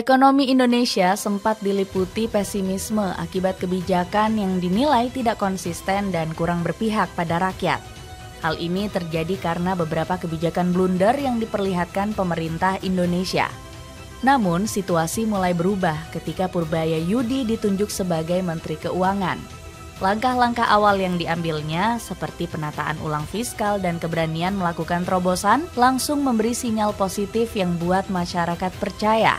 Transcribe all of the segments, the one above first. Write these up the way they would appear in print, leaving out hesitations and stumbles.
Ekonomi Indonesia sempat diliputi pesimisme akibat kebijakan yang dinilai tidak konsisten dan kurang berpihak pada rakyat. Hal ini terjadi karena beberapa kebijakan blunder yang diperlihatkan pemerintah Indonesia. Namun, situasi mulai berubah ketika Purbaya Yudi ditunjuk sebagai Menteri Keuangan. Langkah-langkah awal yang diambilnya, seperti penataan ulang fiskal dan keberanian melakukan terobosan, langsung memberi sinyal positif yang buat masyarakat percaya.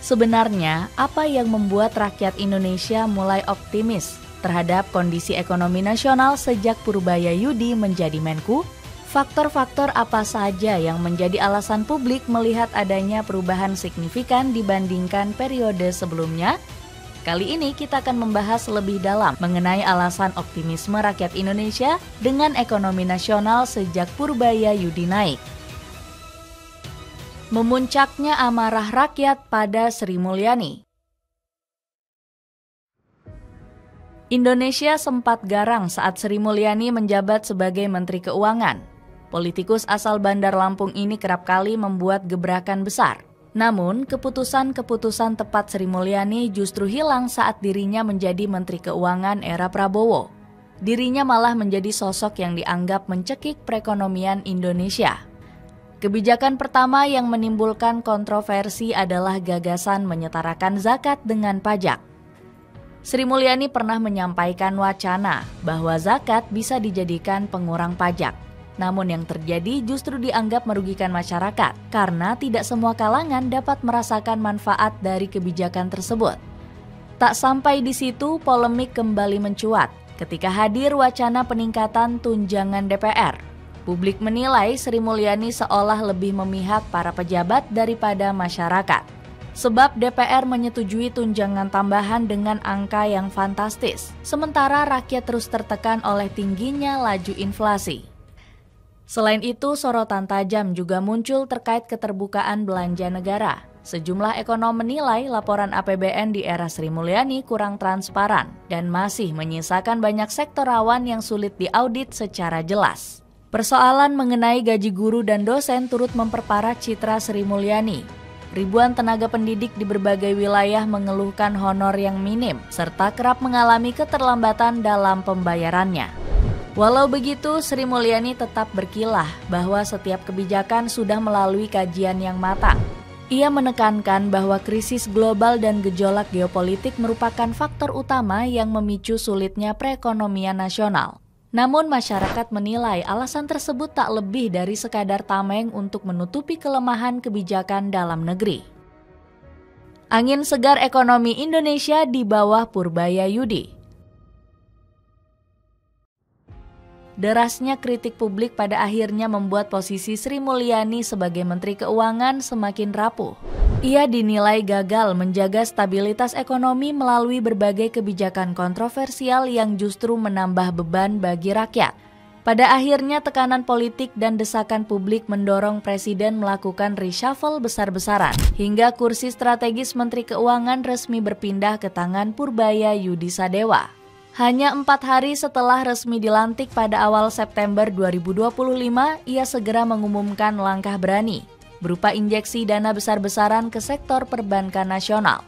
Sebenarnya, apa yang membuat rakyat Indonesia mulai optimis terhadap kondisi ekonomi nasional sejak Purbaya Yudi menjadi Menku? Faktor-faktor apa saja yang menjadi alasan publik melihat adanya perubahan signifikan dibandingkan periode sebelumnya? Kali ini kita akan membahas lebih dalam mengenai alasan optimisme rakyat Indonesia dengan ekonomi nasional sejak Purbaya Yudi naik. Memuncaknya amarah rakyat pada Sri Mulyani. Indonesia sempat garang saat Sri Mulyani menjabat sebagai Menteri Keuangan. Politikus asal Bandar Lampung ini kerap kali membuat gebrakan besar. Namun, keputusan-keputusan tepat Sri Mulyani justru hilang saat dirinya menjadi Menteri Keuangan era Prabowo. Dirinya malah menjadi sosok yang dianggap mencekik perekonomian Indonesia. Kebijakan pertama yang menimbulkan kontroversi adalah gagasan menyetarakan zakat dengan pajak. Sri Mulyani pernah menyampaikan wacana bahwa zakat bisa dijadikan pengurang pajak. Namun yang terjadi justru dianggap merugikan masyarakat karena tidak semua kalangan dapat merasakan manfaat dari kebijakan tersebut. Tak sampai di situ, polemik kembali mencuat ketika hadir wacana peningkatan tunjangan DPR. Publik menilai Sri Mulyani seolah lebih memihak para pejabat daripada masyarakat. Sebab DPR menyetujui tunjangan tambahan dengan angka yang fantastis, sementara rakyat terus tertekan oleh tingginya laju inflasi. Selain itu, sorotan tajam juga muncul terkait keterbukaan belanja negara. Sejumlah ekonom menilai laporan APBN di era Sri Mulyani kurang transparan dan masih menyisakan banyak sektor rawan yang sulit diaudit secara jelas. Persoalan mengenai gaji guru dan dosen turut memperparah citra Sri Mulyani. Ribuan tenaga pendidik di berbagai wilayah mengeluhkan honor yang minim, serta kerap mengalami keterlambatan dalam pembayarannya. Walau begitu, Sri Mulyani tetap berkilah bahwa setiap kebijakan sudah melalui kajian yang matang. Ia menekankan bahwa krisis global dan gejolak geopolitik merupakan faktor utama yang memicu sulitnya perekonomian nasional. Namun masyarakat menilai alasan tersebut tak lebih dari sekadar tameng untuk menutupi kelemahan kebijakan dalam negeri. Angin segar ekonomi Indonesia di bawah Purbaya Yudi. Derasnya kritik publik pada akhirnya membuat posisi Sri Mulyani sebagai Menteri Keuangan semakin rapuh. Ia dinilai gagal menjaga stabilitas ekonomi melalui berbagai kebijakan kontroversial yang justru menambah beban bagi rakyat. Pada akhirnya tekanan politik dan desakan publik mendorong Presiden melakukan reshuffle besar-besaran, hingga kursi strategis Menteri Keuangan resmi berpindah ke tangan Purbaya Yudi Sadewa. Hanya 4 hari setelah resmi dilantik pada awal September 2025, ia segera mengumumkan langkah berani, berupa injeksi dana besar-besaran ke sektor perbankan nasional.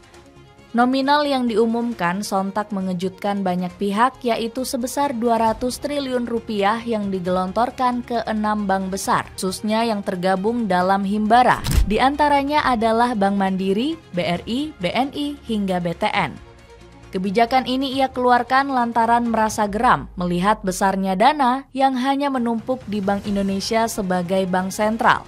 Nominal yang diumumkan sontak mengejutkan banyak pihak, yaitu sebesar 200 triliun rupiah yang digelontorkan ke 6 bank besar, khususnya yang tergabung dalam Himbara. Di antaranya adalah Bank Mandiri, BRI, BNI, hingga BTN. Kebijakan ini ia keluarkan lantaran merasa geram melihat besarnya dana yang hanya menumpuk di Bank Indonesia sebagai bank sentral.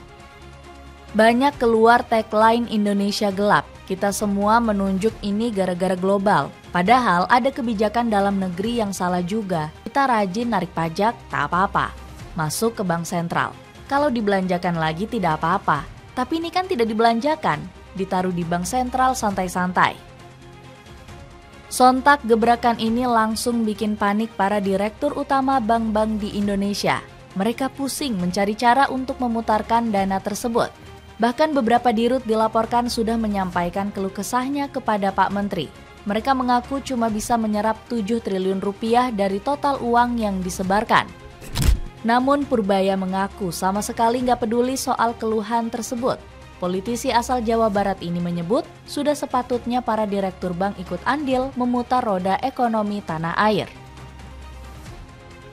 Banyak keluar tagline Indonesia gelap, kita semua menunjuk ini gara-gara global. Padahal ada kebijakan dalam negeri yang salah juga. Kita rajin narik pajak, tak apa-apa. Masuk ke bank sentral. Kalau dibelanjakan lagi tidak apa-apa. Tapi ini kan tidak dibelanjakan, ditaruh di bank sentral santai-santai. Sontak gebrakan ini langsung bikin panik para direktur utama bank-bank di Indonesia. Mereka pusing mencari cara untuk memutarkan dana tersebut. Bahkan beberapa dirut dilaporkan sudah menyampaikan keluh kesahnya kepada Pak Menteri. Mereka mengaku cuma bisa menyerap 7 triliun rupiah dari total uang yang disebarkan. Namun Purbaya mengaku sama sekali nggak peduli soal keluhan tersebut. Politisi asal Jawa Barat ini menyebut sudah sepatutnya para direktur bank ikut andil memutar roda ekonomi tanah air.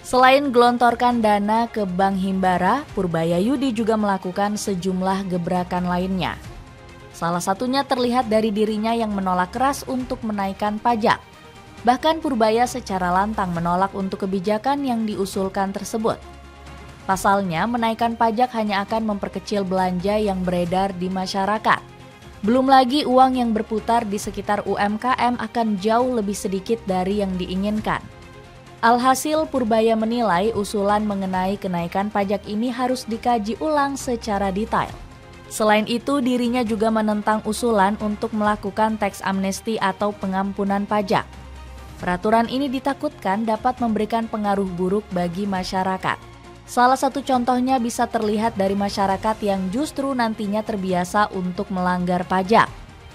Selain gelontorkan dana ke Bank Himbara, Purbaya Yudi juga melakukan sejumlah gebrakan lainnya. Salah satunya terlihat dari dirinya yang menolak keras untuk menaikkan pajak. Bahkan Purbaya secara lantang menolak untuk kebijakan yang diusulkan tersebut. Pasalnya, menaikkan pajak hanya akan memperkecil belanja yang beredar di masyarakat. Belum lagi uang yang berputar di sekitar UMKM akan jauh lebih sedikit dari yang diinginkan. Alhasil, Purbaya menilai usulan mengenai kenaikan pajak ini harus dikaji ulang secara detail. Selain itu, dirinya juga menentang usulan untuk melakukan teks amnesti atau pengampunan pajak. Peraturan ini ditakutkan dapat memberikan pengaruh buruk bagi masyarakat. Salah satu contohnya bisa terlihat dari masyarakat yang justru nantinya terbiasa untuk melanggar pajak.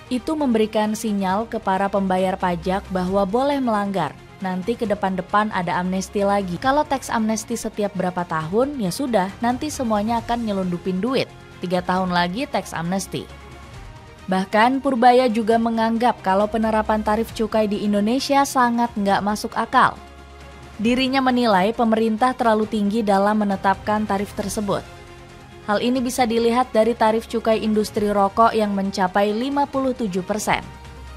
Itu memberikan sinyal ke para pembayar pajak bahwa boleh melanggar. Nanti ke depan-depan ada amnesti lagi. Kalau teks amnesti setiap berapa tahun, ya sudah, nanti semuanya akan nyelundupin duit. 3 tahun lagi teks amnesti. Bahkan Purbaya juga menganggap kalau penerapan tarif cukai di Indonesia sangat nggak masuk akal. Dirinya menilai pemerintah terlalu tinggi dalam menetapkan tarif tersebut. Hal ini bisa dilihat dari tarif cukai industri rokok yang mencapai 57%.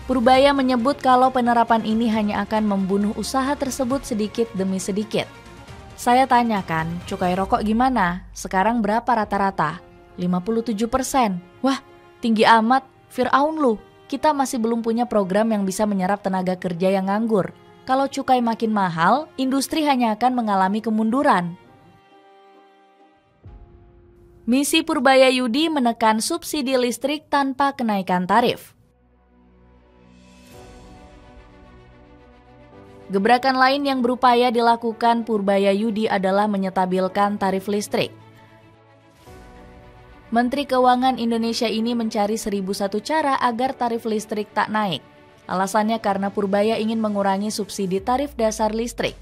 Purbaya menyebut kalau penerapan ini hanya akan membunuh usaha tersebut sedikit demi sedikit. Saya tanyakan, cukai rokok gimana? Sekarang berapa rata-rata? 57%. Wah, tinggi amat. Fir'aun lu, kita masih belum punya program yang bisa menyerap tenaga kerja yang nganggur. Kalau cukai makin mahal, industri hanya akan mengalami kemunduran. Misi Purbaya Yudi menekan subsidi listrik tanpa kenaikan tarif. Gebrakan lain yang berupaya dilakukan Purbaya Yudi adalah menyetabilkan tarif listrik. Menteri Keuangan Indonesia ini mencari 1001 cara agar tarif listrik tak naik. Alasannya karena Purbaya ingin mengurangi subsidi tarif dasar listrik.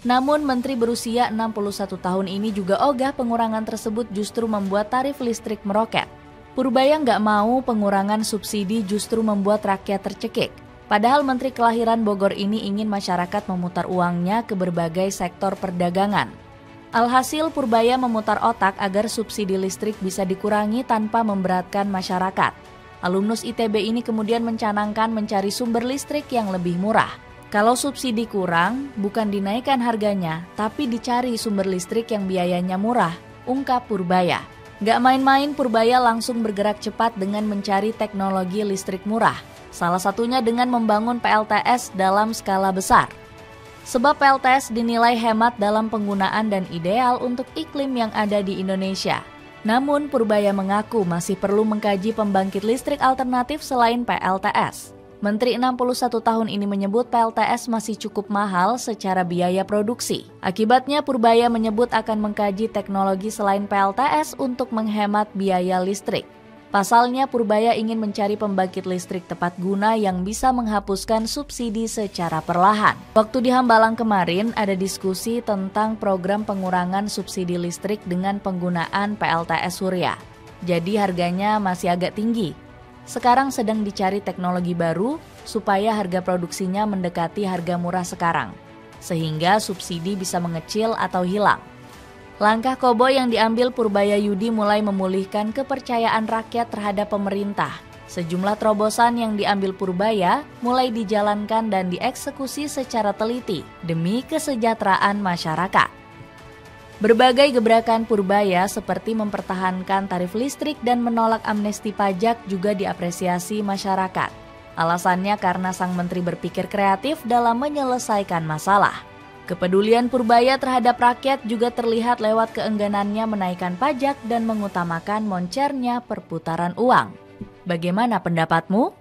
Namun Menteri berusia 61 tahun ini juga ogah pengurangan tersebut justru membuat tarif listrik meroket. Purbaya nggak mau pengurangan subsidi justru membuat rakyat tercekik. Padahal Menteri kelahiran Bogor ini ingin masyarakat memutar uangnya ke berbagai sektor perdagangan. Alhasil Purbaya memutar otak agar subsidi listrik bisa dikurangi tanpa memberatkan masyarakat. Alumnus ITB ini kemudian mencanangkan mencari sumber listrik yang lebih murah. Kalau subsidi kurang, bukan dinaikkan harganya, tapi dicari sumber listrik yang biayanya murah, ungkap Purbaya. Gak main-main, Purbaya langsung bergerak cepat dengan mencari teknologi listrik murah. Salah satunya dengan membangun PLTS dalam skala besar. Sebab PLTS dinilai hemat dalam penggunaan dan ideal untuk iklim yang ada di Indonesia. Namun Purbaya mengaku masih perlu mengkaji pembangkit listrik alternatif selain PLTS. Menteri 61 tahun ini menyebut PLTS masih cukup mahal secara biaya produksi. Akibatnya Purbaya menyebut akan mengkaji teknologi selain PLTS untuk menghemat biaya listrik. Pasalnya Purbaya ingin mencari pembangkit listrik tepat guna yang bisa menghapuskan subsidi secara perlahan. Waktu di Hambalang kemarin ada diskusi tentang program pengurangan subsidi listrik dengan penggunaan PLTS Surya. Jadi harganya masih agak tinggi. Sekarang sedang dicari teknologi baru supaya harga produksinya mendekati harga murah sekarang, sehingga subsidi bisa mengecil atau hilang. Langkah koboi yang diambil Purbaya Yudi mulai memulihkan kepercayaan rakyat terhadap pemerintah. Sejumlah terobosan yang diambil Purbaya mulai dijalankan dan dieksekusi secara teliti demi kesejahteraan masyarakat. Berbagai gebrakan Purbaya seperti mempertahankan tarif listrik dan menolak amnesti pajak juga diapresiasi masyarakat. Alasannya karena sang menteri berpikir kreatif dalam menyelesaikan masalah. Kepedulian Purbaya terhadap rakyat juga terlihat lewat keengganannya menaikkan pajak dan mengutamakan moncernya perputaran uang. Bagaimana pendapatmu?